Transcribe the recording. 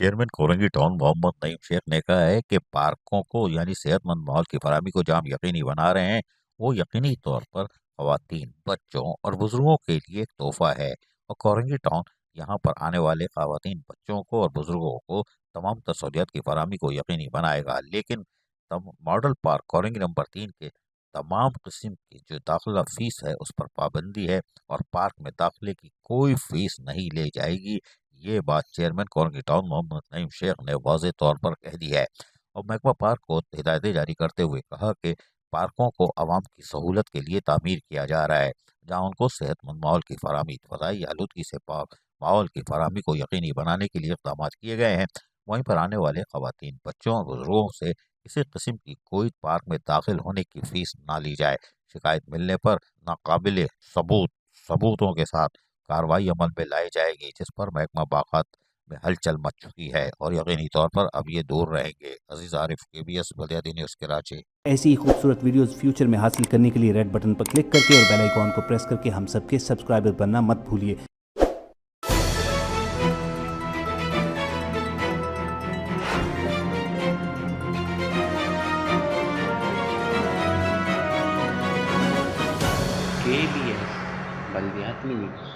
Chairman Korangi town Mohammad Naeem Sheikh ने कहा है कि पार्कों को यानी सेहतमंद माहौल की फराहमी को जहाँ हम यकीनी बना रहे हैं, वो यकीनी तौर पर खवातीन, बच्चों और बुजुर्गों के लिए एक तोहफा है। और कोरंगी टाउन यहाँ पर आने वाले खवातीन, बच्चों को और बुजुर्गों को तमाम सहूलियात की फराहमी को यकीनी बनाएगा। लेकिन तब मॉडल पार्क कोरंगी नंबर 3 के तमाम किस्म की जो दाखिला फीस है उस पर पाबंदी है और पार्क में दाखिले की कोई फीस नहीं ले जाएगी। ये बात चेयरमैन कोरंगी टाउन मोहम्मद नईम शेख ने वाज़ेह तौर पर कह दी है। और महकमा पार्क को हिदायतें जारी करते हुए कहा कि पार्कों को आवाम की सहूलत के लिए तामीर किया जा रहा है, जहाँ उनको सेहतमंद माहौल की फराहमी, फ़ज़ाई आलूदगी से पाक माहौल की फराहमी को यकीनी बनाने के लिए इक़दाम किए गए हैं। वहीं पर आने वाले खवातीन, बच्चों और बुजुर्गों से किसी किस्म की कोई पार्क में दाखिल होने की फीस ना ली जाए। शिकायत मिलने पर नाकाबिल सबूतों के साथ कार्रवाई अमल में लाई जाएगी, जिस पर महकमा बागात में हलचल मच चुकी है और यकीनी तौर पर अब ये दूर रहेंगे। अजीज आरिफ, KBS बलियादी न्यूज़ कराची। ऐसी ही खूबसूरत वीडियोस फ्यूचर में हासिल करने के लिए रेड बटन पर क्लिक करके और बेल आइकॉन को प्रेस करके हम सबके सब्सक्राइबर बनना मत भूलिए। KBS बलियाती न्यूज़।